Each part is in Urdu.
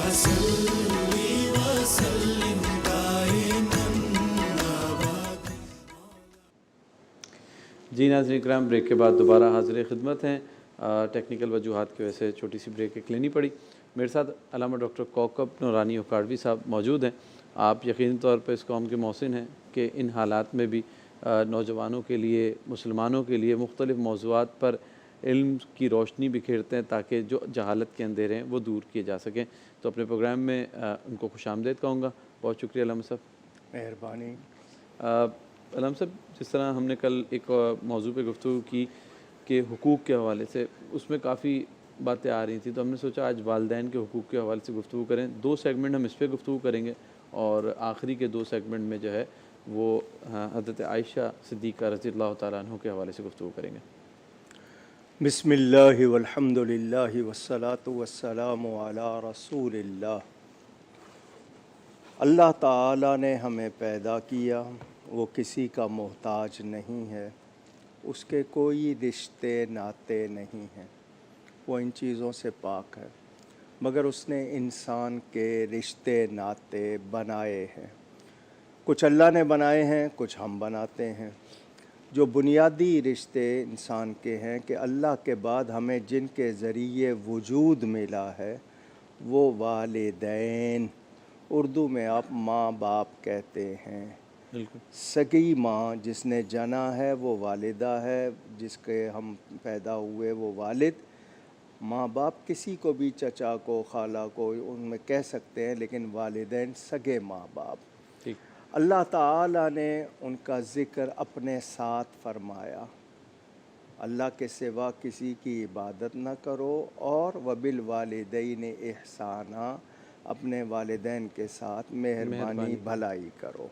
جی ناظرین کرام، بریک کے بعد دوبارہ حاضر خدمت ہیں۔ ٹیکنیکل وجوہات کی وجہ سے چھوٹی سی بریک ایک لینی پڑی۔ میرے ساتھ علامہ ڈاکٹر کوکب نورانی اکاڑوی صاحب موجود ہیں۔ آپ یقینی طور پہ اس قوم کے محسن ہیں کہ ان حالات میں بھی نوجوانوں کے لیے، مسلمانوں کے لیے مختلف موضوعات پر علم کی روشنی بکھیرتے ہیں تاکہ جو جہالت کے اندھیرے ہیں وہ دور کیے جا سکیں۔ تو اپنے پروگرام میں ان کو خوش آمدید کہوں گا۔ بہت شکریہ علامہ صاحب، مہربانی۔ علامہ صاحب، جس طرح ہم نے کل ایک موضوع پہ گفتگو کی کہ حقوق کے حوالے سے، اس میں کافی باتیں آ رہی تھیں، تو ہم نے سوچا آج والدین کے حقوق کے حوالے سے گفتگو کریں۔ 2 سیگمنٹ ہم اس پہ گفتگو کریں گے اور آخری کے 2 سیگمنٹ میں جو ہے وہ حضرت عائشہ صدیقہ رضی اللہ تعالیٰ عنہ کے حوالے سے گفتگو کریں گے۔ بسم اللہ والحمد للہ والصلاة والسلام علی رسول اللہ۔ اللہ تعالیٰ نے ہمیں پیدا کیا، وہ کسی کا محتاج نہیں ہے، اس کے کوئی رشتے ناتے نہیں ہیں، وہ ان چیزوں سے پاک ہے، مگر اس نے انسان کے رشتے ناتے بنائے ہیں۔ کچھ اللہ نے بنائے ہیں، کچھ ہم بناتے ہیں۔ جو بنیادی رشتے انسان کے ہیں کہ اللہ کے بعد ہمیں جن کے ذریعے وجود ملا ہے وہ والدین، اردو میں آپ ماں باپ کہتے ہیں۔ بالکل، سگی ماں جس نے جنا ہے وہ والدہ ہے، جس کے ہم پیدا ہوئے وہ والد۔ ماں باپ کسی کو بھی، چچا کو، خالہ کو، ان میں کہہ سکتے ہیں، لیکن والدین سگے ماں باپ۔ ٹھیک، اللہ تعالیٰ نے ان کا ذکر اپنے ساتھ فرمایا، اللہ کے سوا کسی کی عبادت نہ کرو، اور وبالوالدین احسانا، اپنے والدین کے ساتھ مہربانی بھلائی کرو۔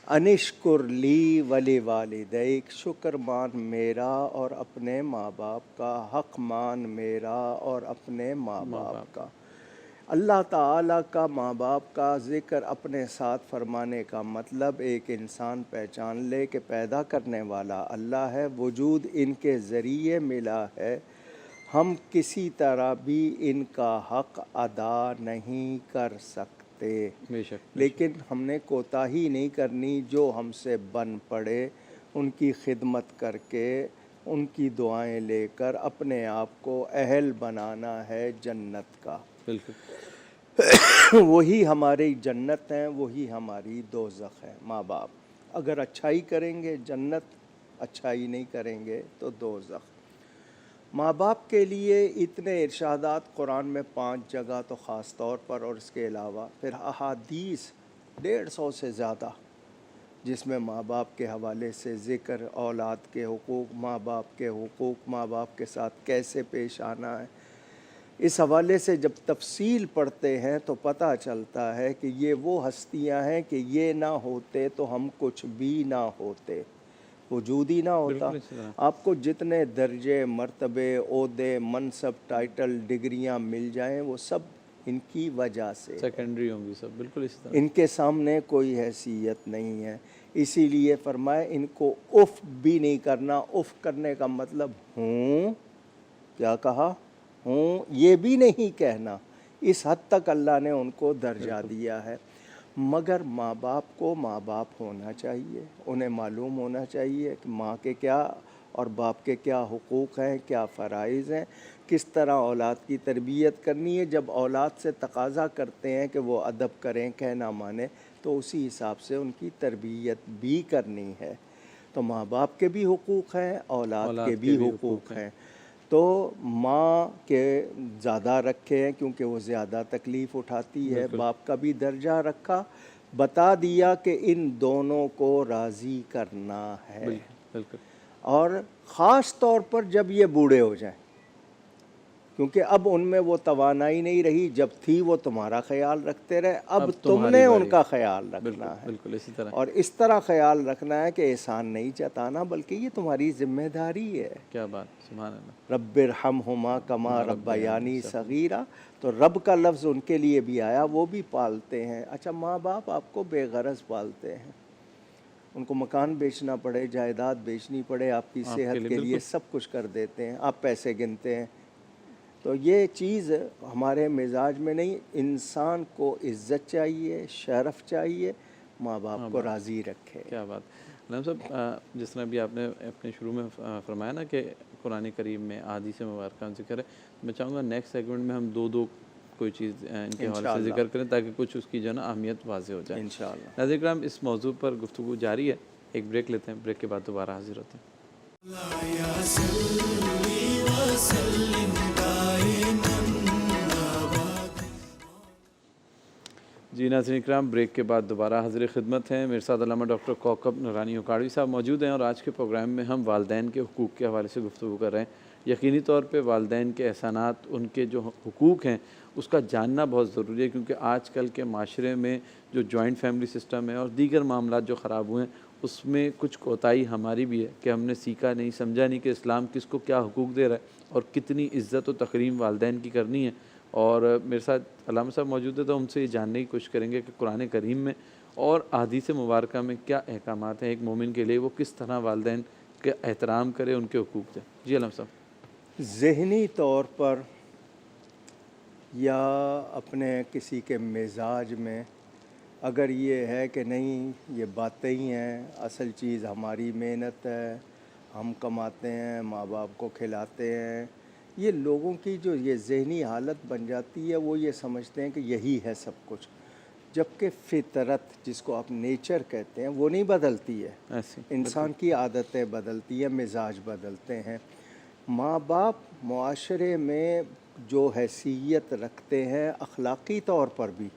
انشکر لی ولی والدیک، شکر مان میرا اور اپنے ماں باپ کا، حق مان میرا اور اپنے ماں باپ کا۔ اللہ تعالیٰ کا ماں باپ کا ذکر اپنے ساتھ فرمانے کا مطلب ایک انسان پہچان لے کہ پیدا کرنے والا اللہ ہے، وجود ان کے ذریعے ملا ہے، ہم کسی طرح بھی ان کا حق ادا نہیں کر سکتے، بے شک، لیکن ہم نے کوتاہی نہیں کرنی، جو ہم سے بن پڑے ان کی خدمت کر کے، ان کی دعائیں لے کر اپنے آپ کو اہل بنانا ہے جنت کا۔ بالکل، وہی ہماری جنت ہیں، وہی ہماری دوزخ ہے ماں باپ۔ اگر اچھائی کریں گے جنت، اچھائی نہیں کریں گے تو دوزخ۔ ماں باپ کے لیے اتنے ارشادات قرآن میں 5 جگہ تو خاص طور پر، اور اس کے علاوہ پھر احادیث 150 سے زیادہ، جس میں ماں باپ کے حوالے سے ذکر، اولاد کے حقوق، ماں باپ کے حقوق، ماں باپ کے ساتھ کیسے پیش آنا ہے۔ اس حوالے سے جب تفصیل پڑھتے ہیں تو پتہ چلتا ہے کہ یہ وہ ہستیاں ہیں کہ یہ نہ ہوتے تو ہم کچھ بھی نہ ہوتے، وجود ہی نہ ہوتا۔ آپ کو جتنے درجے، مرتبے، عہدے، منصب، ٹائٹل، ڈگریاں مل جائیں، وہ سب ان کی وجہ سے، سیکنڈری ہوں گی سب، بالکل اسی طرح۔ ان کے سامنے کوئی حیثیت نہیں ہے۔ اسی لیے فرمائے ان کو اف بھی نہیں کرنا۔ اف کرنے کا مطلب ہوں، کیا کہا؟ ہوں، یہ بھی نہیں کہنا۔ اس حد تک اللہ نے ان کو درجہ دیا ہے۔ مگر ماں باپ کو ماں باپ ہونا چاہیے، انہیں معلوم ہونا چاہیے کہ ماں کے کیا اور باپ کے کیا حقوق ہیں، کیا فرائض ہیں، کس طرح اولاد کی تربیت کرنی ہے۔ جب اولاد سے تقاضا کرتے ہیں کہ وہ ادب کریں، کہنا مانیں، تو اسی حساب سے ان کی تربیت بھی کرنی ہے۔ تو ماں باپ کے بھی حقوق ہیں، اولاد کے بھی حقوق ہیں۔ تو ماں کے زیادہ رکھے ہیں کیونکہ وہ زیادہ تکلیف اٹھاتی ہے، باپ کا بھی درجہ رکھا، بتا دیا کہ ان دونوں کو راضی کرنا ہے، اور خاص طور پر جب یہ بوڑھے ہو جائیں، کیونکہ اب ان میں وہ توانائی نہیں رہی، جب تھی وہ تمہارا خیال رکھتے رہے، اب تم نے ان کا خیال رکھنا ہے، اور اس طرح خیال رکھنا ہے کہ احسان نہیں جتانا، بلکہ یہ تمہاری ذمہ داری ہے۔ کیا بات، سبحان اللہ۔ رب ارحمہما کما ربیانی صغیرا، تو رب کا لفظ ان کے لیے بھی آیا، وہ بھی پالتے ہیں۔ اچھا، ماں باپ آپ کو بے غرض پالتے ہیں، ان کو مکان بیچنا پڑے، جائیداد بیچنی پڑے، آپ کی صحت کے لیے سب کچھ کر دیتے ہیں، آپ پیسے گنتے ہیں، تو یہ چیز ہمارے مزاج میں نہیں. انسان کو عزت چاہیے, شرف چاہیے, ماں باپ کو راضی رکھے. کیا بات. علامہ صاحب جس طرح بھی آپ نے اپنے شروع میں فرمایا نا کہ قرآن کریم میں احادیث مبارکہ ذکر ہے, میں چاہوں گا نیکسٹ سیگمنٹ میں ہم دو کوئی چیز ان کے حوالے سے ذکر کریں تاکہ کچھ اس کی جو ہے نا اہمیت واضح ہو جائے. انشاءاللہ. ناظرین کرام, اس موضوع پر گفتگو جاری ہے. ایک بریک لیتے ہیں, بریک کے بعد دوبارہ حاضر ہوتے ہیں. جی ناظرین کرام, بریک کے بعد دوبارہ حاضر خدمت ہیں. میرے ساتھ علامہ ڈاکٹر کوکب نورانی اکاڑوی صاحب موجود ہیں, اور آج کے پروگرام میں ہم والدین کے حقوق کے حوالے سے گفتگو کر رہے ہیں. یقینی طور پہ والدین کے احسانات, ان کے جو حقوق ہیں, اس کا جاننا بہت ضروری ہے, کیونکہ آج کل کے معاشرے میں جو جوائنٹ فیملی سسٹم ہے اور دیگر معاملات جو خراب ہوئے ہیں, اس میں کچھ کوتاہی ہماری بھی ہے کہ ہم نے سیکھا نہیں, سمجھا نہیں کہ اسلام کس کو کیا حقوق دے رہا ہے اور کتنی عزت و تکریم والدین کی کرنی ہے. اور میرے ساتھ علامہ صاحب موجود ہے, تو ہم سے یہ جاننے کی کوشش کریں گے کہ قرآن کریم میں اور احادیث مبارکہ میں کیا احکامات ہیں ایک مومن کے لیے, وہ کس طرح والدین کے احترام کرے, ان کے حقوق دے. جی علامہ صاحب. ذہنی طور پر یا اپنے کسی کے مزاج میں اگر یہ ہے کہ نہیں یہ باتیں ہی ہیں, اصل چیز ہماری محنت ہے, ہم کماتے ہیں, ماں باپ کو کھلاتے ہیں, یہ لوگوں کی جو یہ ذہنی حالت بن جاتی ہے, وہ یہ سمجھتے ہیں کہ یہی ہے سب کچھ, جبکہ فطرت جس کو آپ نیچر کہتے ہیں وہ نہیں بدلتی ہے. ایسے انسان کی عادتیں بدلتی ہیں, مزاج بدلتے ہیں. ماں باپ معاشرے میں جو حیثیت رکھتے ہیں اخلاقی طور پر بھی,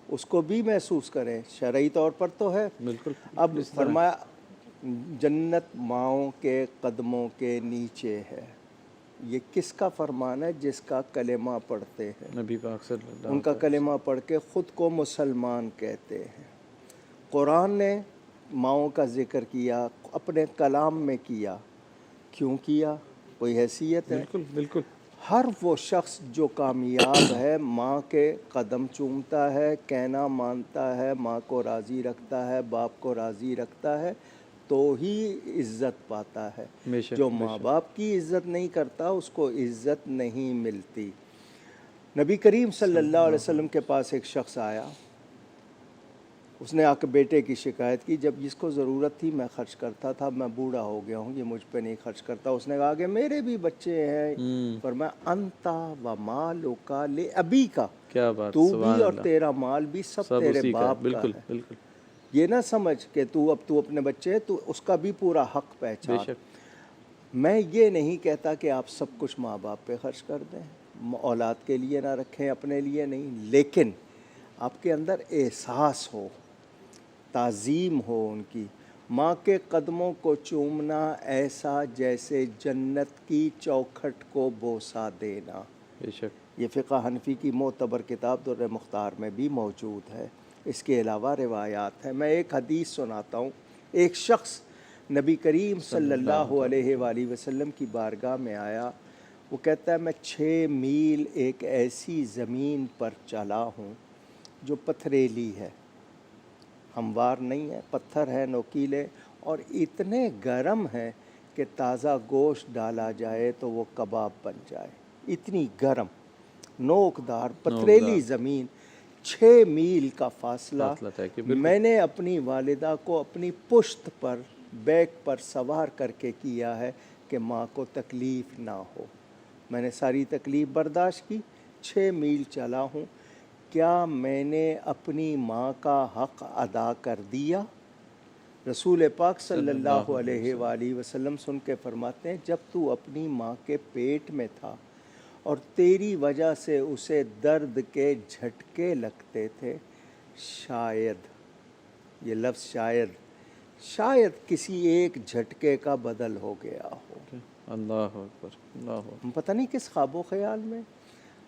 اس کو بھی محسوس کریں. شرعی طور پر تو ہے. بالکل. اب فرمایا جنت ماؤں کے قدموں کے نیچے ہے. یہ کس کا فرمان ہے؟ جس کا کلمہ پڑھتے ہیں, نبی پاک صلی اللہ علیہ وسلم ان کا کلمہ پڑھ کے خود کو مسلمان کہتے ہیں. قرآن نے ماؤں کا ذکر کیا, اپنے کلام میں کیا. کیوں کیا؟ کوئی حیثیت ہے. بالکل بالکل. ہر وہ شخص جو کامیاب ہے ماں کے قدم چومتا ہے, کہنا مانتا ہے, ماں کو راضی رکھتا ہے, باپ کو راضی رکھتا ہے, تو ہی عزت پاتا ہے. جو ماں باپ کی عزت نہیں کرتا اس کو عزت نہیں ملتی. نبی کریم صلی اللہ علیہ وسلم کے پاس ایک شخص آیا, اس نے آ کے بیٹے کی شکایت کی, جب جس کو ضرورت تھی میں خرچ کرتا تھا, میں بوڑھا ہو گیا ہوں, یہ مجھ پہ نہیں خرچ کرتا. اس نے کہا کہ میرے بھی بچے ہیں. فرمایا انتا و مالک لابیک, کیا بات, تو بھی اور تیرا مال بھی سب تیرے باپ کا ہے. بالکل. یہ نہ سمجھ کہ تو اپنے بچے, تو اس کا بھی پورا حق پہچان. میں یہ نہیں کہتا کہ آپ سب کچھ ماں باپ پہ خرچ کر دیں, اولاد کے لیے نہ رکھیں, اپنے لیے نہیں, لیکن آپ کے اندر احساس ہو, تعظیم ہو ان کی. ماں کے قدموں کو چومنا ایسا جیسے جنت کی چوکھٹ کو بوسہ دینا. بے شک. یہ فقہ حنفی کی معتبر کتاب در مختار میں بھی موجود ہے. اس کے علاوہ روایات ہیں. میں ایک حدیث سناتا ہوں. ایک شخص نبی کریم صلی اللہ علیہ وآلہ وسلم کی بارگاہ میں آیا. وہ کہتا ہے میں 6 میل ایک ایسی زمین پر چلا ہوں جو پتھریلی ہے, ہموار نہیں ہے, پتھر ہے نوکیلے, اور اتنے گرم ہیں کہ تازہ گوشت ڈالا جائے تو وہ کباب بن جائے. اتنی گرم, نوکدار پتھریلی زمین, 6 میل کا فاصلہ. میں نے اپنی والدہ کو اپنی پشت پر, بیک پر سوار کر کے کیا ہے کہ ماں کو تکلیف نہ ہو. میں نے ساری تکلیف برداشت کی, 6 میل چلا ہوں. کیا میں نے اپنی ماں کا حق ادا کر دیا؟ رسول پاک صلی اللہ علیہ وآلہ وسلم سن کے فرماتے ہیں جب تو اپنی ماں کے پیٹ میں تھا اور تیری وجہ سے اسے درد کے جھٹکے لگتے تھے, شاید, یہ لفظ شاید کسی ایک جھٹکے کا بدل ہو گیا ہو. اللہ اکبر, اللہ اکبر. پتہ نہیں کس خواب و خیال میں.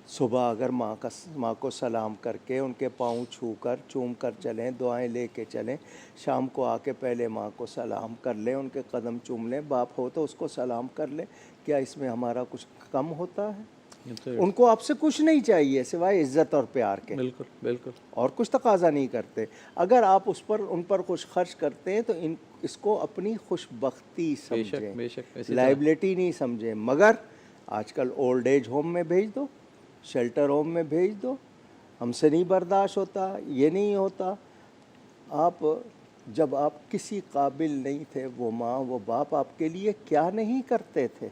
صبح اگر ماں کو سلام کر کے, ان کے پاؤں چھو کر, چوم کر چلیں, دعائیں لے کے چلیں. شام کو آ کے پہلے ماں کو سلام کر لیں, ان کے قدم چوم لیں. باپ ہو تو اس کو سلام کر لیں. کیا اس میں ہمارا کچھ کم ہوتا ہے؟ ان کو آپ سے کچھ نہیں چاہیے سوائے عزت اور پیار کے. بالکل بالکل. اور کچھ تقاضا نہیں کرتے. اگر آپ ان پر کچھ خرچ کرتے ہیں تو اس کو اپنی خوش بختی سمجھیں, لائبلٹی نہیں سمجھیں. مگر آج کل اولڈ ایج ہوم میں بھیج دو، شیلٹر ہوم میں بھیج دو، ہم سے نہیں برداشت ہوتا، یہ نہیں ہوتا۔ آپ جب آپ کسی قابل نہیں تھے، وہ ماں وہ باپ آپ کے لیے کیا نہیں کرتے تھے؟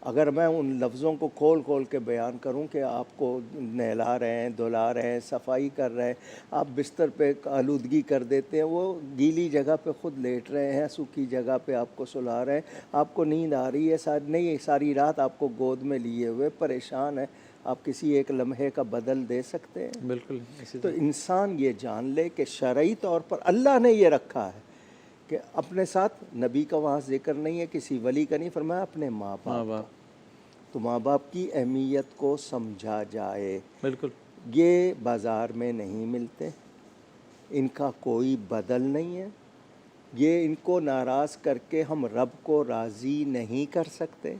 اگر میں ان لفظوں کو کھول کھول کے بیان کروں کہ آپ کو نہلا رہے ہیں، دھلا رہے ہیں، صفائی کر رہے ہیں، آپ بستر پہ آلودگی کر دیتے ہیں، وہ گیلی جگہ پہ خود لیٹ رہے ہیں، سوکھی جگہ پہ آپ کو سلا رہے ہیں، آپ کو نیند آ رہی ہے، نہیں ساری رات آپ کو گود میں لیے ہوئے پریشان ہے، آپ کسی ایک لمحے کا بدل دے سکتے ہیں؟ بالکل اسی تو طرح انسان یہ جان لے کہ شرعی طور پر اللہ نے یہ رکھا ہے کہ اپنے ساتھ، نبی کا وہاں ذکر نہیں ہے، کسی ولی کا نہیں، فرمایا اپنے ماں ماں باپ کا، باپ تو ماں باپ کی اہمیت کو سمجھا جائے۔ بالکل یہ بازار میں نہیں ملتے، ان کا کوئی بدل نہیں ہے، یہ ان کو ناراض کر کے ہم رب کو راضی نہیں کر سکتے،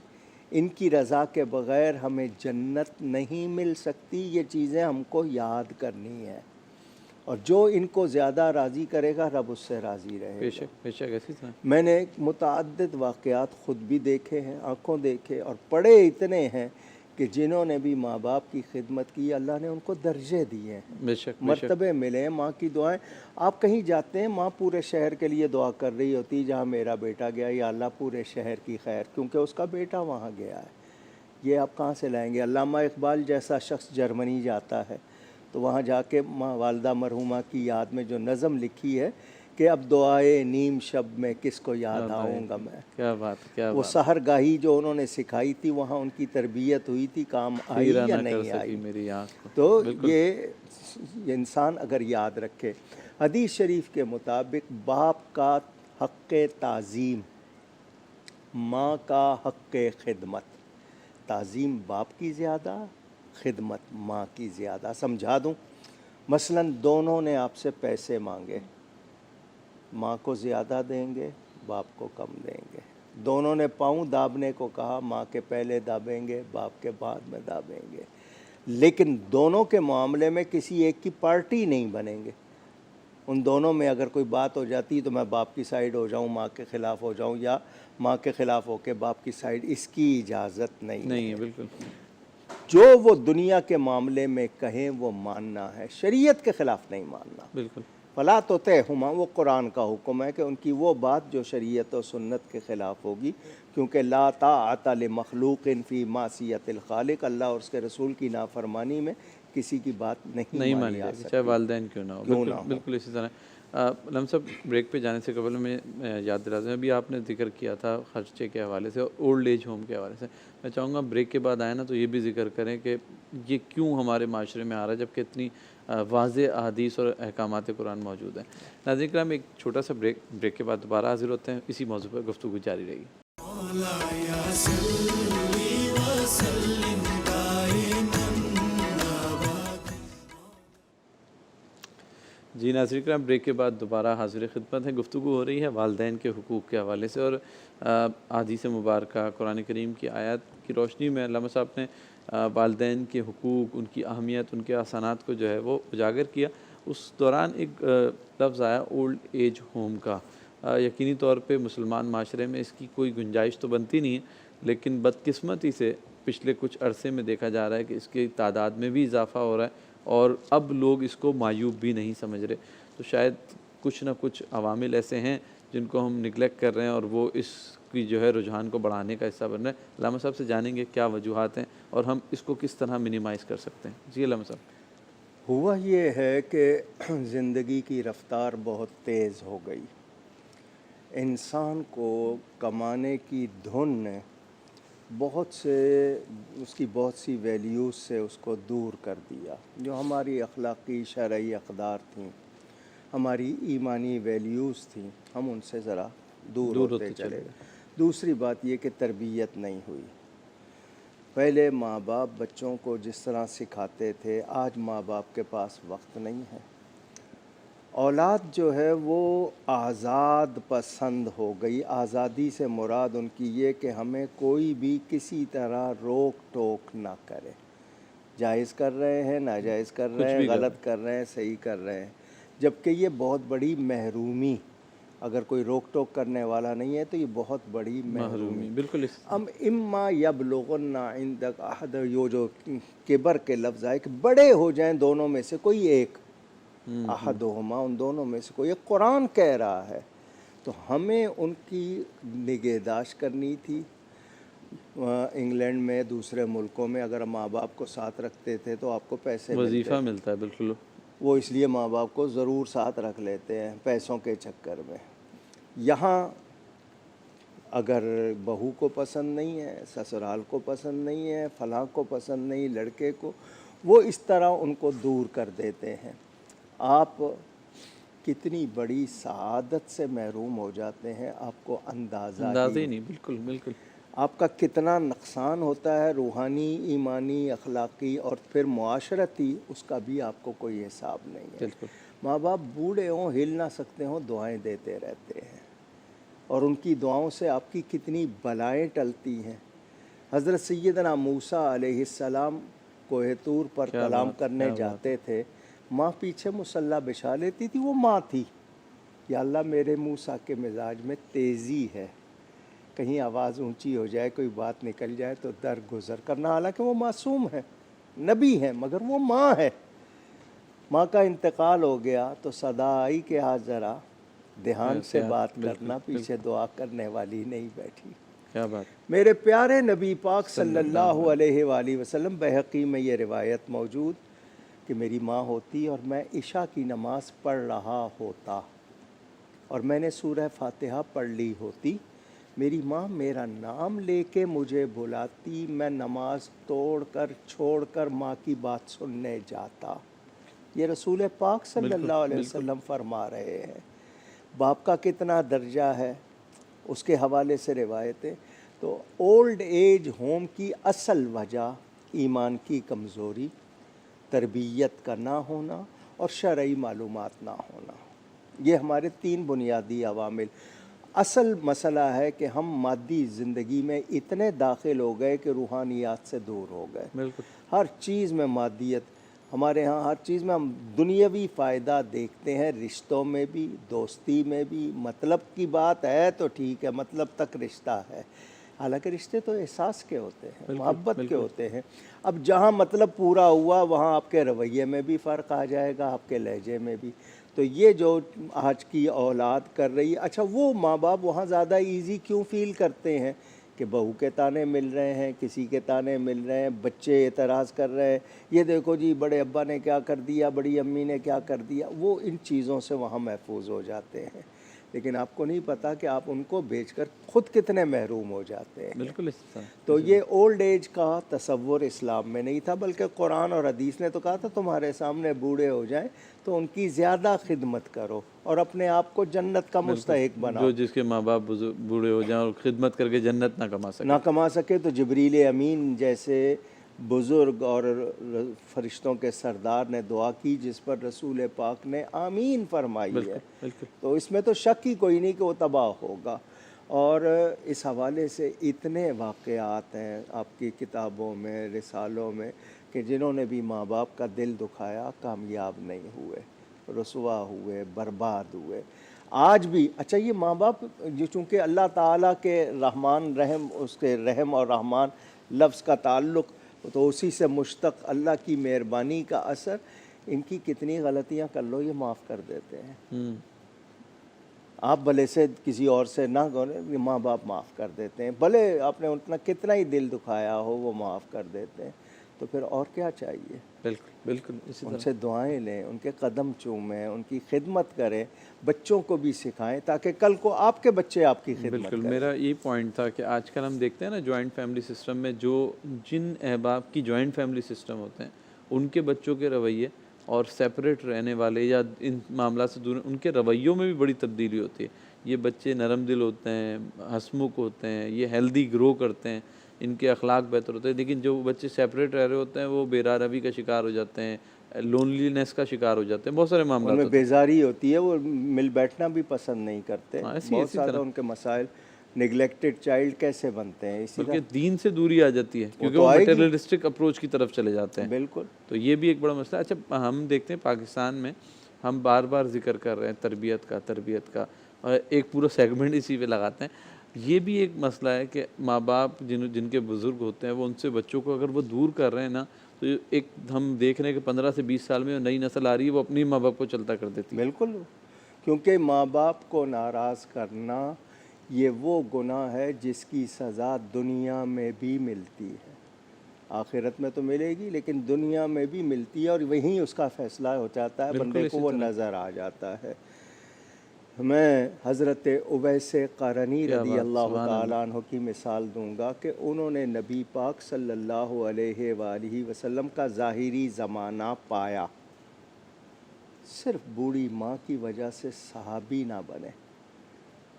ان کی رضا کے بغیر ہمیں جنت نہیں مل سکتی، یہ چیزیں ہم کو یاد کرنی ہے، اور جو ان کو زیادہ راضی کرے گا رب اس سے راضی رہے بے گا۔ شک بے شک اسی طرح میں نے متعدد واقعات خود بھی دیکھے ہیں، آنکھوں دیکھے، اور پڑھے اتنے ہیں کہ جنہوں نے بھی ماں باپ کی خدمت کی اللہ نے ان کو درجے دیے ہیں، بے شک بے شک مرتبے ملے ہیں۔ ماں کی دعائیں، آپ کہیں جاتے ہیں ماں پورے شہر کے لیے دعا کر رہی ہوتی، جہاں میرا بیٹا گیا یا اللہ پورے شہر کی خیر، کیونکہ اس کا بیٹا وہاں گیا ہے۔ یہ آپ کہاں سے لائیں گے؟ علامہ اقبال جیسا شخص جرمنی جاتا ہے تو وہاں جا کے ماں والدہ مرحومہ کی یاد میں جو نظم لکھی ہے کہ اب دعائے نیم شب میں کس کو یاد آؤں گا میں، کیا بات ہے، کیا وہ بات سحر گاہی جو انہوں نے سکھائی تھی وہاں ان کی تربیت ہوئی تھی، کام آئی خیرہ یا نہ کر نہیں سکی آئی؟ میری آنکھ کو تو بالکل یہ انسان اگر یاد رکھے، حدیث شریف کے مطابق باپ کا حق تعظیم، ماں کا حق خدمت، تعظیم باپ کی زیادہ، خدمت ماں کی زیادہ۔ سمجھا دوں، مثلا دونوں نے آپ سے پیسے مانگے، ماں کو زیادہ دیں گے، باپ کو کم دیں گے۔ دونوں نے پاؤں دابنے کو کہا، ماں کے پہلے دابیں گے، باپ کے بعد میں دابیں گے، لیکن دونوں کے معاملے میں کسی ایک کی پارٹی نہیں بنیں گے۔ ان دونوں میں اگر کوئی بات ہو جاتی تو میں باپ کی سائیڈ ہو جاؤں، ماں کے خلاف ہو جاؤں، یا ماں کے خلاف ہو کے باپ کی سائیڈ، اس کی اجازت نہیں نہیں ہے۔ ہے بالکل جو وہ دنیا کے معاملے میں کہیں وہ ماننا ہے، شریعت کے خلاف نہیں ماننا۔ بالکل فلا تطعہما، وہ قرآن کا حکم ہے کہ ان کی وہ بات جو شریعت و سنت کے خلاف ہوگی، کیونکہ لا طاعۃ لمخلوق فی معصیت الخالق، اللہ اور اس کے رسول کی نافرمانی میں کسی کی بات نہیں مانی مانی جا جائے گی، چاہے سکتی، والدین کیوں نہ ہو، کیوں بالکل نہ ہو۔ بالکل اسی طرح علم صاحب بریک پہ جانے سے قبل میں یاد دلا دوں، ابھی آپ نے ذکر کیا تھا خرچے کے حوالے سے اور اولڈ ایج ہوم کے حوالے سے، میں چاہوں گا بریک کے بعد آئے نا تو یہ بھی ذکر کریں کہ یہ کیوں ہمارے معاشرے میں آ رہا ہے جبکہ اتنی واضح احادیث اور احکامات قرآن موجود ہیں۔ ناظرین کرام، ایک چھوٹا سا بریک کے بعد دوبارہ حاضر ہوتے ہیں، اسی موضوع پر گفتگو جاری رہے گی۔ جی ناظرین کرام، بریک کے بعد دوبارہ حاضر خدمت ہے، گفتگو ہو رہی ہے والدین کے حقوق کے حوالے سے، اور احادیث مبارکہ قرآن کریم کی آیات کی روشنی میں علامہ صاحب نے والدین کے حقوق، ان کی اہمیت، ان کے احسانات کو جو ہے وہ اجاگر کیا۔ اس دوران ایک لفظ آیا اولڈ ایج ہوم کا، یقینی طور پہ مسلمان معاشرے میں اس کی کوئی گنجائش تو بنتی نہیں ہے، لیکن بدقسمتی سے پچھلے کچھ عرصے میں دیکھا جا رہا ہے کہ اس کی تعداد میں بھی اضافہ ہو رہا ہے، اور اب لوگ اس کو معیوب بھی نہیں سمجھ رہے۔ تو شاید کچھ نہ کچھ عوامل ایسے ہیں جن کو ہم نگلیکٹ کر رہے ہیں، اور وہ اس کی جو ہے رجحان کو بڑھانے کا حصہ بن رہے ہیں۔ علامہ صاحب سے جانیں گے کیا وجوہات ہیں اور ہم اس کو کس طرح منیمائز کر سکتے ہیں۔ جی علامہ صاحب۔ ہوا یہ ہے کہ زندگی کی رفتار بہت تیز ہو گئی، انسان کو کمانے کی دھن نے بہت سے اس کی بہت سی ویلیوز سے اس کو دور کر دیا، جو ہماری اخلاقی شرعی اقدار تھیں، ہماری ایمانی ویلیوز تھیں، ہم ان سے ذرا دور ہوتے چلے گئے۔ دوسری بات یہ کہ تربیت نہیں ہوئی۔ پہلے ماں باپ بچوں کو جس طرح سکھاتے تھے، آج ماں باپ کے پاس وقت نہیں ہے۔ اولاد جو ہے وہ آزاد پسند ہو گئی۔ آزادی سے مراد ان کی یہ کہ ہمیں کوئی بھی کسی طرح روک ٹوک نہ کرے، جائز کر رہے ہیں، ناجائز کر رہے ہیں، غلط کر رہے ہیں، صحیح کر رہے ہیں، جبکہ یہ بہت بڑی محرومی اگر کوئی روک ٹوک کرنے والا نہیں ہے تو یہ بہت بڑی محرومی، بالکل اس اما یبلغن عندک احد، یہ جو کبر کے لفظ آئے کہ بڑے ہو جائیں دونوں میں سے کوئی ایک، احدہما، ان دونوں میں سے کوئی ایک، قرآن کہہ رہا ہے تو ہمیں ان کی نگہداشت کرنی تھی۔ انگلینڈ میں دوسرے ملکوں میں اگر ماں باپ کو ساتھ رکھتے تھے تو آپ کو پیسے ملتے، وظیفہ ملتا ہے، بالکل وہ اس لیے ماں باپ کو ضرور ساتھ رکھ لیتے ہیں پیسوں کے چکر میں۔ یہاں اگر بہو کو پسند نہیں ہے، سسرال کو پسند نہیں ہے، فلاں کو پسند نہیں، لڑکے کو، وہ اس طرح ان کو دور کر دیتے ہیں۔ آپ کتنی بڑی سعادت سے محروم ہو جاتے ہیں، آپ کو اندازہ ہی نہیں، بالکل بالکل آپ کا کتنا نقصان ہوتا ہے، روحانی، ایمانی، اخلاقی اور پھر معاشرتی، اس کا بھی آپ کو کوئی حساب نہیں ہے۔ بالکل ماں باپ بوڑھے ہوں، ہل نہ سکتے ہوں، دعائیں دیتے رہتے ہیں، اور ان کی دعاؤں سے آپ کی کتنی بلائیں ٹلتی ہیں۔ حضرت سیدنا موسیٰ علیہ السلام کوہ طور پر کلام کرنے جاتے تھے، ماں پیچھے مصلی بچھا لیتی تھی، وہ ماں تھی، یا اللہ میرے موسیٰ کے مزاج میں تیزی ہے، کہیں آواز اونچی ہو جائے، کوئی بات نکل جائے تو درگزر کرنا، حالانکہ وہ معصوم ہے، نبی ہے، مگر وہ ماں ہے۔ ماں کا انتقال ہو گیا تو صدا آئی کہ آج ذرا دھیان سے بات کرنا، پیچھے دعا کرنے والی نہیں بیٹھی۔ کیا بات، میرے پیارے نبی پاک صلی اللہ علیہ وآلہ وسلم، بحقی میں یہ روایت موجود کہ میری ماں ہوتی اور میں عشاء کی نماز پڑھ رہا ہوتا اور میں نے سورہ فاتحہ پڑھ لی ہوتی، میری ماں میرا نام لے کے مجھے بلاتی، میں نماز توڑ کر چھوڑ کر ماں کی بات سننے جاتا۔ یہ رسول پاک صلی اللہ علیہ وسلم فرما رہے ہیں۔ باپ کا کتنا درجہ ہے، اس کے حوالے سے روایتیں۔ تو اولڈ ایج ہوم کی اصل وجہ ایمان کی کمزوری، تربیت کا نہ ہونا اور شرعی معلومات نہ ہونا، یہ ہمارے 3 بنیادی عوامل۔ اصل مسئلہ ہے کہ ہم مادی زندگی میں اتنے داخل ہو گئے کہ روحانیات سے دور ہو گئے۔ بالکل ہر چیز میں مادیت، ہمارے ہاں ہر چیز میں ہم دنیاوی فائدہ دیکھتے ہیں، رشتوں میں بھی، دوستی میں بھی، مطلب کی بات ہے تو ٹھیک ہے، مطلب تک رشتہ ہے، حالانکہ رشتے تو احساس کے ہوتے ہیں، محبت کے ہوتے ہیں۔ اب جہاں مطلب پورا ہوا وہاں آپ کے رویے میں بھی فرق آ جائے گا، آپ کے لہجے میں بھی۔ تو یہ جو آج کی اولاد کر رہی ہے، اچھا وہ ماں باپ وہاں زیادہ ایزی کیوں فیل کرتے ہیں کہ بہو کے تانے مل رہے ہیں، کسی کے تانے مل رہے ہیں، بچے اعتراض کر رہے ہیں، یہ دیکھو جی بڑے ابا نے کیا کر دیا، بڑی امی نے کیا کر دیا، وہ ان چیزوں سے وہاں محفوظ ہو جاتے ہیں، لیکن آپ کو نہیں پتا کہ آپ ان کو بیچ کر خود کتنے محروم ہو جاتے ہیں۔ بالکل اس طرح تو یہ اولڈ ایج کا تصور اسلام میں نہیں تھا، بلکہ قرآن اور حدیث نے تو کہا تھا تمہارے سامنے بوڑھے ہو جائیں تو ان کی زیادہ خدمت کرو اور اپنے آپ کو جنت کا مستحق بناؤ۔ جو جس کے ماں باپ بوڑھے ہو جائیں اور خدمت کر کے جنت نہ کما سکے تو جبریل امین جیسے بزرگ اور فرشتوں کے سردار نے دعا کی، جس پر رسول پاک نے آمین فرمائی ہے، تو اس میں تو شک ہی کوئی نہیں کہ وہ تباہ ہوگا۔ اور اس حوالے سے اتنے واقعات ہیں آپ کی کتابوں میں، رسالوں میں، کہ جنہوں نے بھی ماں باپ کا دل دکھایا کامیاب نہیں ہوئے، رسوا ہوئے، برباد ہوئے۔ آج بھی اچھا یہ ماں باپ جو چونکہ اللہ تعالیٰ کے رحمان رحم، اس کے رحم اور رحمان لفظ کا تعلق تو اسی سے مشتق اللہ کی مہربانی کا اثر، ان کی کتنی غلطیاں کر لو یہ معاف کر دیتے ہیں۔ آپ بھلے سے کسی اور سے نہ کریں، ماں باپ معاف کر دیتے ہیں، بھلے آپ نے اتنا کتنا ہی دل دکھایا ہو وہ معاف کر دیتے ہیں۔ تو پھر اور کیا چاہیے؟ بالکل ان سے دعائیں لیں، ان کے قدم چومیں، ان کی خدمت کریں، بچوں کو بھی سکھائیں تاکہ کل کو آپ کے بچے آپ کی خدمت کریں۔ میرا یہ پوائنٹ تھا کہ آج کل ہم دیکھتے ہیں نا جوائنٹ فیملی سسٹم میں، جن احباب کی جوائنٹ فیملی سسٹم ہوتے ہیں ان کے بچوں کے رویے اور سیپریٹ رہنے والے یا ان معاملات سے دور ان کے رویوں میں بھی بڑی تبدیلی ہوتی ہے۔ یہ بچے نرم دل ہوتے ہیں، ہنسمکھ ہوتے ہیں، یہ ہیلدی گرو کرتے ہیں، ان کے اخلاق بہتر ہوتے ہیں، لیکن جو بچے سیپریٹ رہ رہے ہوتے ہیں وہ بے راہ روی کا شکار ہو جاتے ہیں، لونلی نیس کا شکار ہو جاتے ہیں، بہت سارے معاملات ان میں بیزاری ہوتی ہے، وہ مل بیٹھنا بھی پسند نہیں کرتے، بہت زیادہ ان کے مسائل۔ نگلیکٹڈ چائلڈ کیسے بنتے ہیں؟ اسی بلکہ دین سے دوری آ جاتی ہے کیونکہ وہ میٹیریلسٹک اپروچ کی طرف چلے جاتے ہیں۔ بالکل، تو یہ بھی ایک بڑا مسئلہ ہے۔ اچھا ہم دیکھتے ہیں پاکستان میں ہم بار بار ذکر کر رہے ہیں تربیت کا، ایک پورا سیگمنٹ اسی پہ لگاتے ہیں. یہ بھی ایک مسئلہ ہے کہ ماں باپ جن کے بزرگ ہوتے ہیں وہ ان سے بچوں کو اگر وہ دور کر رہے ہیں نا تو ایک ہم دیکھ رہے ہیں کہ 15 سے 20 سال میں نئی نسل آ رہی ہے وہ اپنی ماں باپ کو چلتا کر دیتی ہے. بالکل، کیونکہ ماں باپ کو ناراض کرنا یہ وہ گناہ ہے جس کی سزا دنیا میں بھی ملتی ہے. آخرت میں تو ملے گی لیکن دنیا میں بھی ملتی ہے، اور وہیں اس کا فیصلہ ہو جاتا ہے، بندے کو وہ نظر آ جاتا ہے. میں حضرت اویس قرنی رضی اللہ تعالیٰ عنہ کی مثال دوں گا کہ انہوں نے نبی پاک صلی اللہ علیہ وآلہ وسلم کا ظاہری زمانہ پایا. صرف بوڑھی ماں کی وجہ سے صحابی نہ بنے.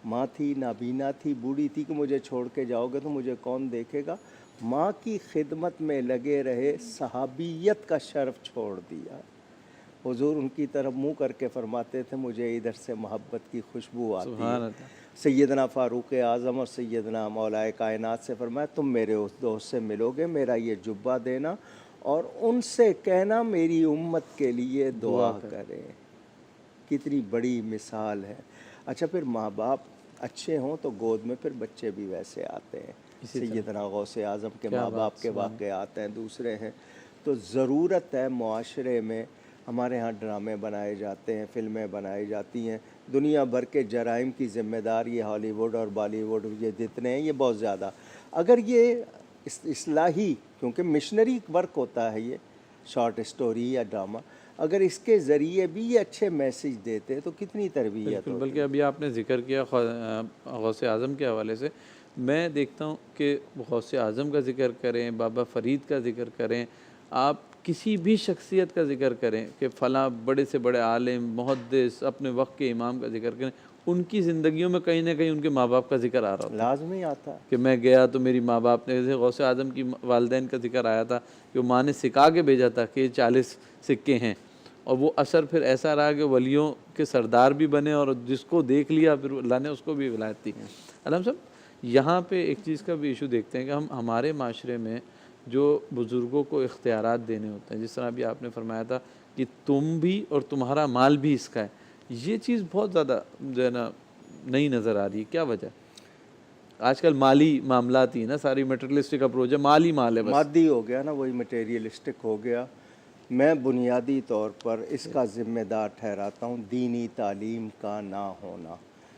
ماں تھی، نابینا تھی، بوڑھی تھی کہ مجھے چھوڑ کے جاؤ گے تو مجھے کون دیکھے گا. ماں کی خدمت میں لگے رہے، صحابیت کا شرف چھوڑ دیا. حضور ان کی طرف منہ کر کے فرماتے تھے مجھے ادھر سے محبت کی خوشبو آتی ہے. سیدنا فاروق اعظم اور سیدنا مولا کائنات سے فرمایا تم میرے اس دوست سے ملو گے، میرا یہ جبہ دینا اور ان سے کہنا میری امت کے لیے دعا کرے. کتنی بڑی مثال ہے. اچھا، پھر ماں باپ اچھے ہوں تو گود میں پھر بچے بھی ویسے آتے ہیں. سیدنا غوث اعظم کے ماں باپ کے واقعات ہیں، دوسرے ہیں. تو ضرورت ہے معاشرے میں، ہمارے ہاں ڈرامے بنائے جاتے ہیں، فلمیں بنائی جاتی ہیں، دنیا بھر کے جرائم کی ذمہ دار یہ ہالی ووڈ اور بالی ووڈ یہ جتنے ہیں یہ بہت زیادہ. اگر یہ اصلاحی، کیونکہ مشنری ورک ہوتا ہے یہ شارٹ اسٹوری یا ڈرامہ، اگر اس کے ذریعے بھی یہ اچھے میسیج دیتے تو کتنی تربیت ہوتی. بلکہ ابھی آپ نے ذکر کیا غوث اعظم کے حوالے سے، میں دیکھتا ہوں کہ غوث اعظم کا ذکر کریں، بابا فرید کا ذکر کریں، آپ کسی بھی شخصیت کا ذکر کریں کہ فلاں بڑے سے بڑے عالم، محدث، اپنے وقت کے امام کا ذکر کریں، ان کی زندگیوں میں کہیں نہ کہیں ان کے ماں باپ کا ذکر آ رہا ہوتا ہے. لازمی آتا ہے کہ میں گیا تو میری ماں باپ نے، جیسے غوث اعظم کی والدین کا ذکر آیا تھا کہ ماں نے سکھا کے بھیجا تھا کہ 40 سکے ہیں، اور وہ اثر پھر ایسا رہا کہ ولیوں کے سردار بھی بنے اور جس کو دیکھ لیا پھر اللہ نے اس کو بھی ولایت دی. علم صاحب، یہاں پہ ایک چیز کا بھی ایشو دیکھتے ہیں کہ ہمارے معاشرے میں جو بزرگوں کو اختیارات دینے ہوتے ہیں، جس طرح بھی آپ نے فرمایا تھا کہ تم بھی اور تمہارا مال بھی اس کا ہے، یہ چیز بہت زیادہ جو ہے نا نہیں نظر آ رہی ہے. کیا وجہ؟ آج کل مالی معاملات ہی نا، ساری میٹریلسٹک اپروچ ہے، مال ہی مال ہے، بس مادی ہو گیا نا، وہی مٹیریلسٹک ہو گیا. میں بنیادی طور پر اس کا ذمہ دار ٹھہراتا ہوں دینی تعلیم کا نہ ہونا.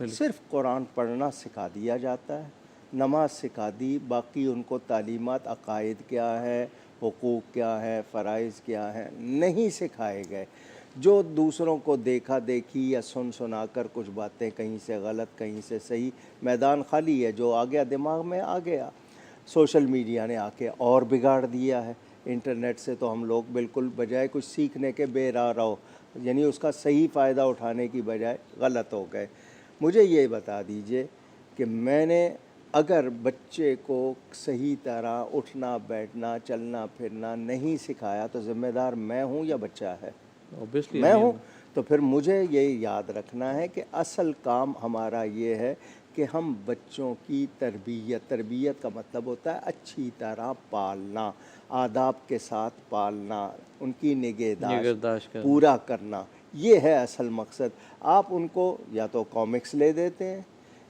صرف قرآن پڑھنا سکھا دیا جاتا ہے، نماز سکھا دی، باقی ان کو تعلیمات عقائد کیا ہے، حقوق کیا ہے، فرائض کیا ہے نہیں سکھائے گئے. جو دوسروں کو دیکھا دیکھی یا سنا کر کچھ باتیں کہیں سے غلط کہیں سے صحیح، میدان خالی ہے، جو آ گیا دماغ میں آ گیا. سوشل میڈیا نے آ کے اور بگاڑ دیا ہے. انٹرنیٹ سے تو ہم لوگ بالکل بجائے کچھ سیکھنے کے بے راہ رہو، یعنی اس کا صحیح فائدہ اٹھانے کی بجائے غلط ہو گئے. مجھے یہ بتا دیجئے کہ میں نے اگر بچے کو صحیح طرح اٹھنا بیٹھنا چلنا پھرنا نہیں سکھایا تو ذمہ دار میں ہوں یا بچہ ہے؟ میں ہوں. تو پھر مجھے یہ یاد رکھنا ہے کہ اصل کام ہمارا یہ ہے کہ ہم بچوں کی تربیت کا مطلب ہوتا ہے اچھی طرح پالنا، آداب کے ساتھ پالنا، ان کی نگہداشت پورا کرنا، یہ ہے اصل مقصد. آپ ان کو یا تو کامکس لے دیتے ہیں،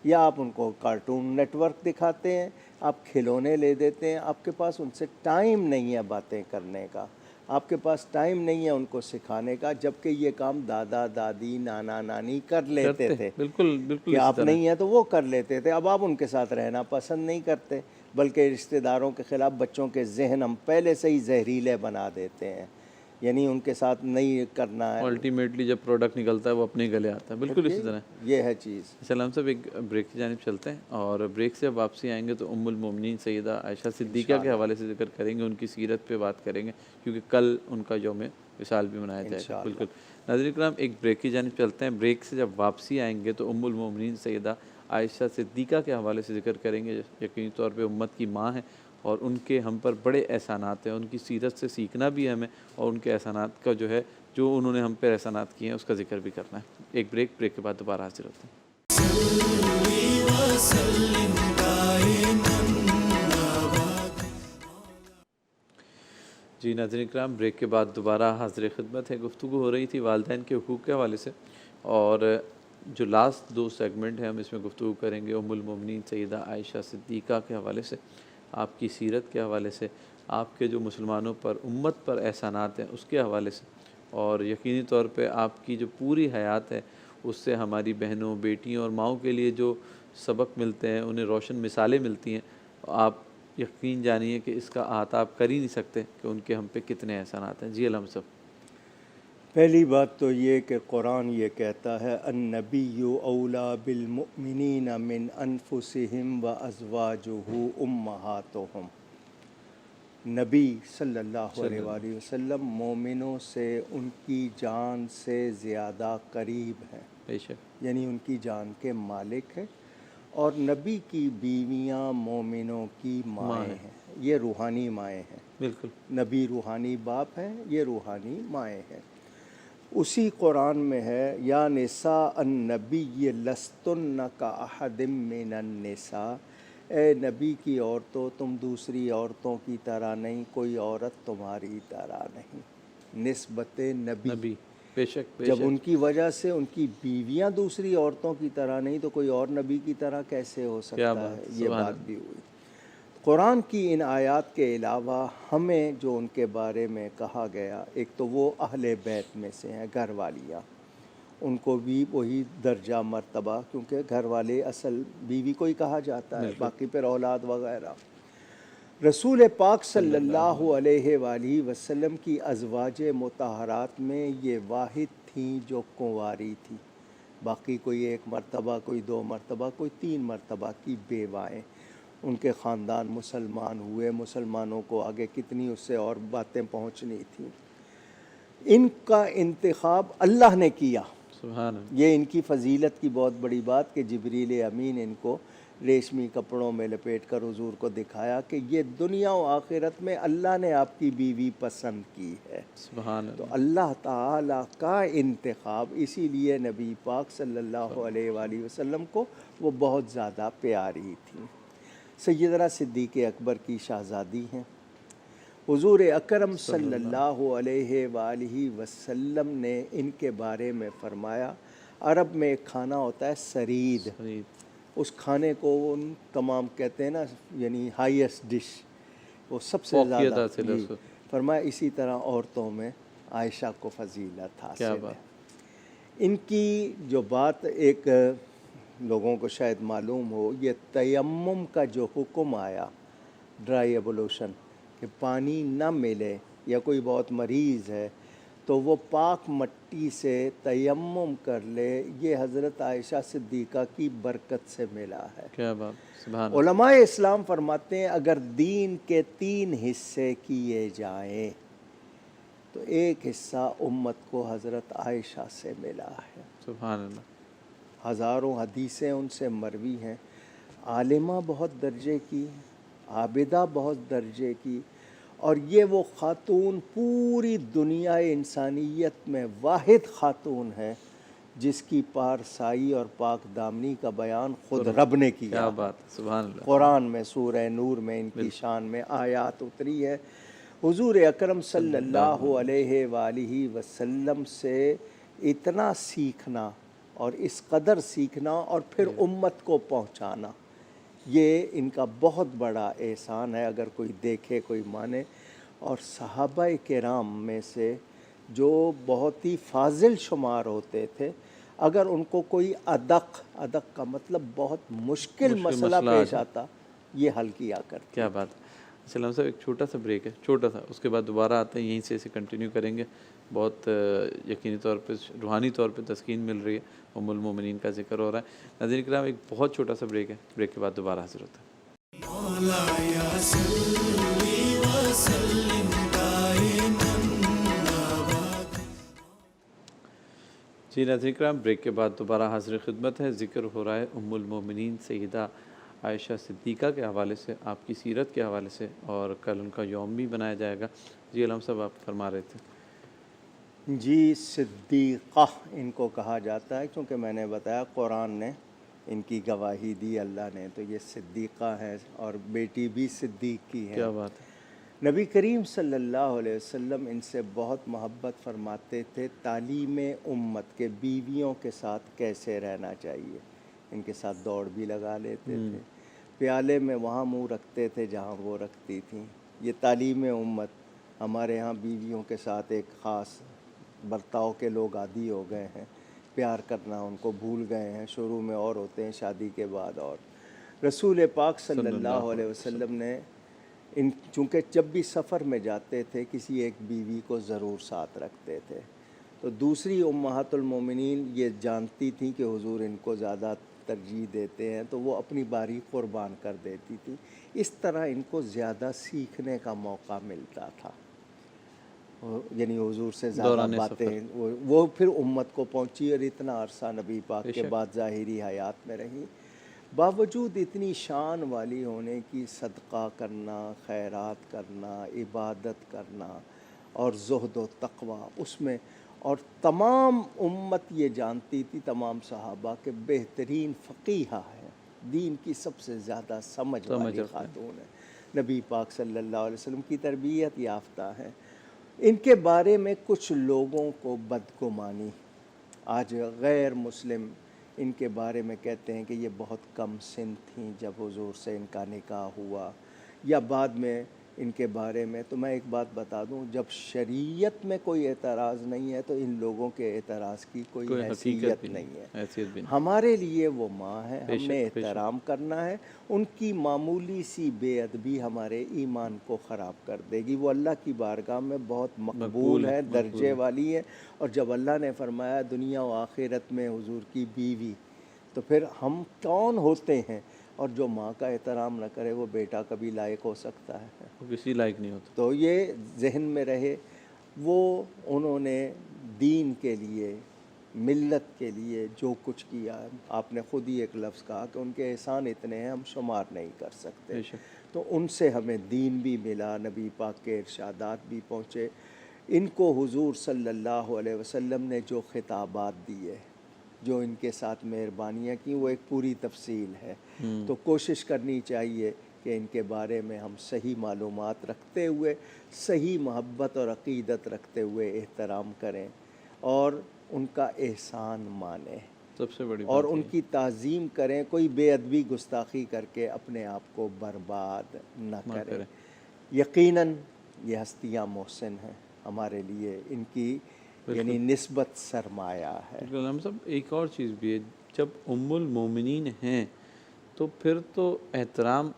یا آپ ان کو کارٹون نیٹ ورک دکھاتے ہیں، آپ کھلونے لے دیتے ہیں. آپ کے پاس ان سے ٹائم نہیں ہے باتیں کرنے کا، آپ کے پاس ٹائم نہیں ہے ان کو سکھانے کا، جبکہ یہ کام دادا دادی نانا نانی کر لیتے تھے. بالکل بالکل، کہ آپ نہیں ہیں تو وہ کر لیتے تھے. اب آپ ان کے ساتھ رہنا پسند نہیں کرتے، بلکہ رشتہ داروں کے خلاف بچوں کے ذہن ہم پہلے سے ہی زہریلے بنا دیتے ہیں، یعنی ان کے ساتھ نہیں کرنا ہے. الٹیمیٹلی جب پروڈکٹ نکلتا ہے وہ اپنے گلے آتا ہے. بالکل اسی طرح یہ ہے چیز. سلام صاحب، ایک بریک کی جانب چلتے ہیں، اور بریک سے واپسی آئیں گے تو ام المومنین سیدہ عائشہ صدیقہ کے حوالے سے ذکر کریں گے، ان کی سیرت پہ بات کریں گے، کیونکہ کل ان کا یوم وصال بھی منایا جائے گا. بالکل. ناظرین کرام، ایک بریک کی جانب چلتے ہیں. بریک سے جب واپسی آئیں گے تو ام المومنین سیدہ عائشہ صدیقہ کے حوالے سے ذکر کریں گے. یقینی طور پہ امت کی ماں ہیں اور ان کے ہم پر بڑے احسانات ہیں، ان کی سیرت سے سیکھنا بھی ہے ہمیں، اور ان کے احسانات کا جو ہے، جو انہوں نے ہم پہ احسانات کیے ہیں اس کا ذکر بھی کرنا ہے. ایک بریک کے بعد دوبارہ حاضر ہوتے ہیں. جی ناظرین کرام، بریک کے بعد دوبارہ حاضر خدمت ہے. گفتگو ہو رہی تھی والدین کے حقوق کے حوالے سے، اور جو لاسٹ 2 سیگمنٹ ہیں ہم اس میں گفتگو کریں گے ام المومنین سیدہ عائشہ صدیقہ کے حوالے سے، آپ کی سیرت کے حوالے سے، آپ کے جو مسلمانوں پر امت پر احسانات ہیں اس کے حوالے سے، اور یقینی طور پہ آپ کی جو پوری حیات ہے اس سے ہماری بہنوں، بیٹیوں اور ماؤں کے لیے جو سبق ملتے ہیں، انہیں روشن مثالیں ملتی ہیں، آپ یقین جانیے کہ اس کا احاطہ آپ کر ہی نہیں سکتے کہ ان کے ہم پہ کتنے احسانات ہیں۔ جی علم صاحب۔ پہلی بات تو یہ کہ قرآن یہ کہتا ہے النبی اولا بالمؤمنین من انفسہم و ازواجہ امہاتہم، نبی صلی اللہ علیہ وآلہ وسلم مومنوں سے ان کی جان سے زیادہ قریب ہیں، بے شک، یعنی ان کی جان کے مالک ہیں، اور نبی کی بیویاں مومنوں کی مائیں ہیں، یہ روحانی مائیں ہیں۔ بالکل، نبی روحانی باپ ہیں، یہ روحانی مائیں ہیں۔ اسی قرآن میں ہے یا نساء النبی لستن کاحد من النساء، اے نبی کی عورتوں تم دوسری عورتوں کی طرح نہیں، کوئی عورت تمہاری طرح نہیں، نسبت نبی۔ نبی، بے شک، بے جب شک، ان کی وجہ سے ان کی بیویاں دوسری عورتوں کی طرح نہیں تو کوئی اور نبی کی طرح کیسے ہو کیا سکتا ہے؟ بات، یہ سبحان بات اللہ۔ بھی ہوئی۔ قرآن کی ان آیات کے علاوہ ہمیں جو ان کے بارے میں کہا گیا، ایک تو وہ اہل بیت میں سے ہیں، گھر والیاں، ان کو بھی وہی درجہ مرتبہ، کیونکہ گھر والے اصل بیوی کو ہی کہا جاتا ہے، بالکل، باقی پھر اولاد وغیرہ۔ رسول پاک صلی اللہ علیہ وآلہ وسلم کی ازواج مطہرات میں یہ واحد تھیں جو کنواری تھی، باقی کوئی 1 مرتبہ، کوئی 2 مرتبہ، کوئی 3 مرتبہ کی بیوائیں۔ ان کے خاندان مسلمان ہوئے، مسلمانوں کو آگے کتنی اس سے اور باتیں پہنچنی تھیں۔ ان کا انتخاب اللہ نے کیا، سبحان اللہ، یہ ان کی فضیلت کی بہت بڑی بات کہ جبریل امین ان کو ریشمی کپڑوں میں لپیٹ کر حضور کو دکھایا کہ یہ دنیا و آخرت میں اللہ نے آپ کی بیوی پسند کی ہے۔ سبحان تو اللہ، اللہ تعالیٰ کا انتخاب، اسی لیے نبی پاک صلی اللہ علیہ وآلہ وسلم کو وہ بہت زیادہ پیاری تھیں۔ سیدنا صدیق اکبر کی شہزادی ہیں، حضور اکرم صلی اللہ علیہ وآلہ وسلم نے ان کے بارے میں فرمایا، عرب میں ایک کھانا ہوتا ہے سرید، فرید، اس کھانے کو ان تمام کہتے ہیں نا، یعنی ہائیسٹ ڈش، وہ سب سے فوقیت زیادہ، حاصل ہے جی اس کو، فرمایا اسی طرح عورتوں میں عائشہ کو فضیلت کیا حاصل ہے۔ بات، ان کی جو بات ایک لوگوں کو شاید معلوم ہو، یہ تیمم کا جو حکم آیا، ڈرائی ایبولوشن، کہ پانی نہ ملے یا کوئی بہت مریض ہے تو وہ پاک مٹی سے تیمم کر لے، یہ حضرت عائشہ صدیقہ کی برکت سے ملا ہے۔ کیا بات، سبحان اللہ، علماء اسلام فرماتے ہیں اگر دین کے 3 حصے کیے جائیں تو ایک حصہ امت کو حضرت عائشہ سے ملا ہے۔ سبحان اللہ، ہزاروں حدیثیں ان سے مروی ہیں، عالمہ بہت درجے کی، عابدہ بہت درجے کی، اور یہ وہ خاتون پوری دنیا انسانیت میں واحد خاتون ہے جس کی پارسائی اور پاک دامنی کا بیان خود رب نے کیا کیا ہے۔ بات، سبحان اللہ، قرآن میں سورہ نور میں ان کی شان میں آیات اتری ہے۔ حضور اکرم صلی اللہ علیہ وآلہ وسلم سے اتنا سیکھنا اور اس قدر سیکھنا اور پھر امت کو پہنچانا، یہ ان کا بہت بڑا احسان ہے اگر کوئی دیکھے، کوئی مانے۔ اور صحابہ کرام میں سے جو بہت ہی فاضل شمار ہوتے تھے، اگر ان کو کوئی ادق کا مطلب بہت مشکل مسئلہ پیش آتا، یہ حل کیا کرتے۔ کیا بات ہے۔ سلام صاحب، ایک چھوٹا سا بریک ہے، چھوٹا سا، اس کے بعد دوبارہ آتے ہیں، یہیں سے اسے کنٹینیو کریں گے۔ بہت یقینی طور پہ روحانی طور پہ تسکین مل رہی ہے، ام المومنین کا ذکر ہو رہا ہے۔ ناظرین کرام، ایک بہت چھوٹا سا بریک ہے، بریک کے بعد دوبارہ حاضر ہوتا ہے۔ جی ناظرین کرام، بریک کے بعد دوبارہ حاضر خدمت ہے۔ ذکر ہو رہا ہے ام المومنین سیدہ عائشہ صدیقہ کے حوالے سے، آپ کی سیرت کے حوالے سے، اور کل ان کا یوم بھی منایا جائے گا۔ جی علام صاحب، آپ فرما رہے تھے۔ جی، صدیقہ ان کو کہا جاتا ہے کیونکہ میں نے بتایا قرآن نے ان کی گواہی دی، اللہ نے، تو یہ صدیقہ ہے، اور بیٹی بھی صدیق کی ہے۔ کیا بات ہے، نبی کریم صلی اللہ علیہ وسلم ان سے بہت محبت فرماتے تھے، تعلیم امت کے بیویوں کے ساتھ کیسے رہنا چاہیے، ان کے ساتھ دوڑ بھی لگا لیتے تھے، پیالے میں وہاں منہ رکھتے تھے جہاں وہ رکھتی تھیں۔ یہ تعلیم امت ہمارے ہاں بیویوں کے ساتھ ایک خاص برتاؤ کے لوگ عادی ہو گئے ہیں، پیار کرنا ان کو بھول گئے ہیں، شروع میں اور ہوتے ہیں، شادی کے بعد اور۔ رسول پاک صلی اللہ علیہ وسلم نے چونکہ جب بھی سفر میں جاتے تھے کسی ایک بیوی کو ضرور ساتھ رکھتے تھے، تو دوسری امہات المومنین یہ جانتی تھیں کہ حضور ان کو زیادہ ترجیح دیتے ہیں تو وہ اپنی باری قربان کر دیتی تھی، اس طرح ان کو زیادہ سیکھنے کا موقع ملتا تھا، یعنی حضور سے زیادہ باتیں وہ پھر امت کو پہنچی اور اتنا عرصہ نبی پاک کے بعد ظاہری حیات میں رہی۔ باوجود اتنی شان والی ہونے کی صدقہ کرنا، خیرات کرنا، عبادت کرنا اور زہد و تقوی اس میں، اور تمام امت یہ جانتی تھی، تمام صحابہ کے بہترین فقیہہ ہے، دین کی سب سے زیادہ سمجھ والی خاتون ہے، نبی پاک صلی اللہ علیہ وسلم کی تربیت یافتہ ہیں۔ ان کے بارے میں کچھ لوگوں کو بدگمانی، آج غیر مسلم ان کے بارے میں کہتے ہیں کہ یہ بہت کم سن تھیں جب حضور سے ان کا نکاح ہوا، یا بعد میں ان کے بارے میں۔ تو میں ایک بات بتا دوں، جب شریعت میں کوئی اعتراض نہیں ہے تو ان لوگوں کے اعتراض کی کوئی حیثیت نہیں ہے۔ ہمارے لیے وہ ماں ہے، ہم نے احترام کرنا ہے، ان کی معمولی سی بے ادبی ہمارے ایمان کو خراب کر دے گی۔ وہ اللہ کی بارگاہ میں بہت مقبول ہے، درجے والی ہے، اور جب اللہ نے فرمایا دنیا و آخرت میں حضور کی بیوی، تو پھر ہم کون ہوتے ہیں، اور جو ماں کا احترام نہ کرے وہ بیٹا کبھی لائق ہو سکتا ہے؟ وہ کسی لائق نہیں ہوتا۔ تو یہ ذہن میں رہے، وہ انہوں نے دین کے لیے، ملت کے لیے جو کچھ کیا، آپ نے خود ہی ایک لفظ کہا کہ ان کے احسان اتنے ہیں ہم شمار نہیں کر سکتے، تو ان سے ہمیں دین بھی ملا، نبی پاک کے ارشادات بھی پہنچے، ان کو حضور صلی اللہ علیہ وسلم نے جو خطابات دیے، جو ان کے ساتھ مہربانیاں کی، وہ ایک پوری تفصیل ہے، تو کوشش کرنی چاہیے کہ ان کے بارے میں ہم صحیح معلومات رکھتے ہوئے، صحیح محبت اور عقیدت رکھتے ہوئے احترام کریں اور ان کا احسان مانیں، سب سے بڑی اور ان کی تعظیم کریں، کوئی بے ادبی گستاخی کر کے اپنے آپ کو برباد نہ کریں۔ یقیناً یہ ہستیاں محسن ہیں ہمارے لیے، ان کی یعنی نسبت سرمایہ ہے۔ ہم سب ایک اور چیز بھی ہے، جب ام المومنین ہیں تو پھر تو احترام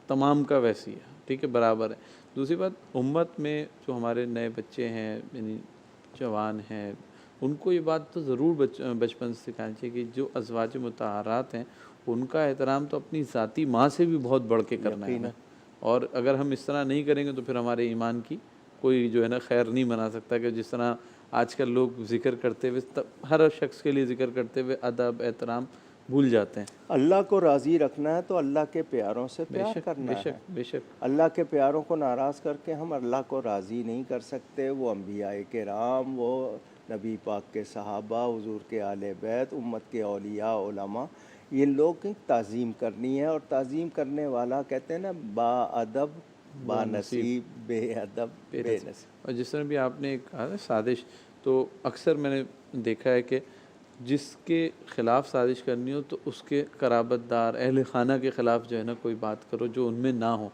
تمام کا ویسی ہے، ٹھیک ہے، برابر ہے۔ دوسری بات، امت میں جو ہمارے نئے بچے ہیں، یعنی جوان ہیں، ان کو یہ بات تو ضرور بچپن سے سکھانی چاہیے کہ جو ازواج مطہرات ہیں ان کا احترام تو اپنی ذاتی ماں سے بھی بہت بڑھ کے کرنا ہے، اور اگر ہم اس طرح نہیں کریں گے تو پھر ہمارے ایمان کی کوئی جو ہے نا خیر نہیں بنا سکتا، کہ جس طرح آج کل لوگ ذکر کرتے ہوئے، ہر شخص کے لیے ذکر کرتے ہوئے ادب احترام بھول جاتے ہیں۔ اللہ کو راضی رکھنا ہے تو اللہ کے پیاروں سے پیار کرنا ہے، بے شک۔ اللہ کے پیاروں کو ناراض کر کے ہم اللہ کو راضی نہیں کر سکتے۔ وہ انبیاء کرام، وہ نبی پاک کے صحابہ، حضور کے آل بیت، امت کے اولیاء علماء، یہ لوگ کی تعظیم کرنی ہے، اور تعظیم کرنے والا کہتے ہیں نا، با ادب با نصیب، بے ادب بے نصیب۔ اور جس طرح بھی آپ نے کہا نا سازش، تو اکثر میں نے دیکھا ہے کہ جس کے خلاف سازش کرنی ہو تو اس کے قرابت دار اہل خانہ کے خلاف جو ہے نا کوئی بات کرو جو ان میں نہ ہو،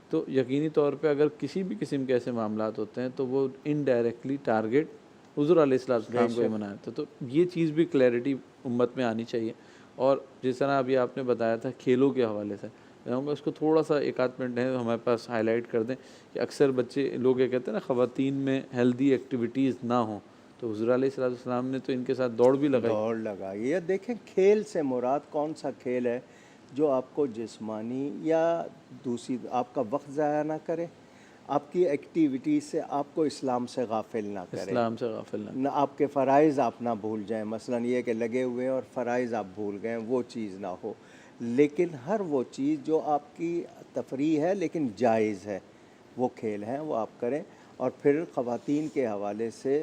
تو یقینی طور پہ اگر کسی بھی قسم کے ایسے معاملات ہوتے ہیں تو وہ انڈائریکٹلی ٹارگیٹ حضور علیہ السلام کو ہی منایا تھا۔ تو یہ چیز بھی کلیئرٹی امت میں آنی چاہیے۔ اور جس طرح ابھی آپ نے بتایا تھا کھیلوں کے حوالے سے، میں کہوں گا اس کو تھوڑا سا ایک آدھ منٹ ہے ہمارے پاس ہائی لائٹ کر دیں کہ اکثر بچے لوگ یہ کہتے ہیں نا خواتین میں ہیلدی ایکٹیویٹیز نہ ہوں، تو حضور علیہ السلام نے تو ان کے ساتھ دوڑ بھی لگائی ہے۔ دیکھیں کھیل سے مراد کون سا کھیل ہے جو آپ کو جسمانی یا دوسری آپ کا وقت ضائع نہ کرے، آپ کی ایکٹیویٹی سے آپ کو اسلام سے غافل نہ کرے، نہ آپ کے فرائض آپ نہ بھول جائیں، مثلا یہ کہ لگے ہوئے ہیں اور فرائض آپ بھول گئے، وہ چیز نہ ہو۔ لیکن ہر وہ چیز جو آپ کی تفریح ہے لیکن جائز ہے، وہ کھیل ہیں، وہ آپ کریں۔ اور پھر خواتین کے حوالے سے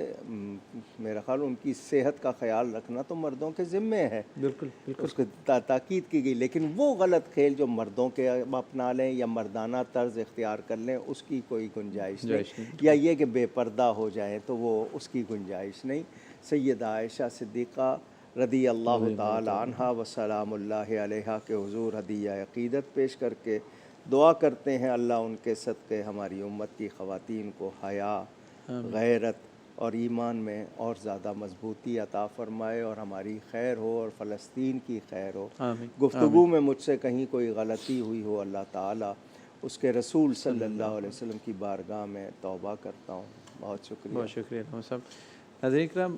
میرا خیال ان کی صحت کا خیال رکھنا تو مردوں کے ذمے ہے. بالکل بالکل اس کو تاکید کی گئی، لیکن وہ غلط کھیل جو مردوں کے اپنا لیں یا مردانہ طرز اختیار کر لیں اس کی کوئی گنجائش نہیں، یا یہ کہ بے پردہ ہو جائیں تو وہ اس کی گنجائش نہیں. سیدہ عائشہ صدیقہ رضی اللہ تعالی عنہا و سلام اللہ علیہا کے حضور ہدیہ عقیدت پیش کر کے دعا کرتے ہیں اللہ ان کے صدقے ہماری امت کی خواتین کو حیا، غیرت اور ایمان میں اور زیادہ مضبوطی عطا فرمائے، اور ہماری خیر ہو اور فلسطین کی خیر ہو. گفتگو میں مجھ سے کہیں کوئی غلطی ہوئی ہو اللہ تعالیٰ اس کے رسول صلی اللہ علیہ وسلم کی بارگاہ میں توبہ کرتا ہوں. بہت شکریہ. بہت شکریہ علامہ صاحب. ناظرین کرام،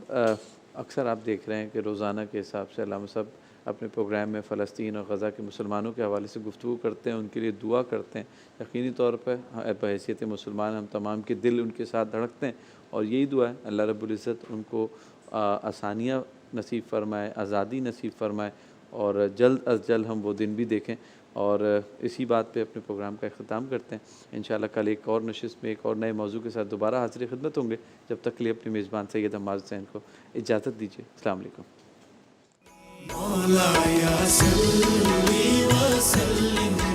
اکثر آپ دیکھ رہے ہیں کہ روزانہ کے حساب سے علامہ صاحب اپنے پروگرام میں فلسطین اور غزہ کے مسلمانوں کے حوالے سے گفتگو کرتے ہیں، ان کے لیے دعا کرتے ہیں. یقینی طور پہ بحیثیت مسلمان ہم تمام کے دل ان کے ساتھ دھڑکتے ہیں، اور یہی دعا ہے اللہ رب العزت ان کو آسانیاں نصیب فرمائے، آزادی نصیب فرمائے، اور جلد از جلد ہم وہ دن بھی دیکھیں. اور اسی بات پہ اپنے پروگرام کا اختتام کرتے ہیں. انشاءاللہ کل ایک اور نشست میں ایک اور نئے موضوع کے ساتھ دوبارہ حاضر خدمت ہوں گے. جب تک کے لیے اپنے میزبان سید حماد حسین کو اجازت دیجیے. السلام علیکم. مولایا صلی وسلم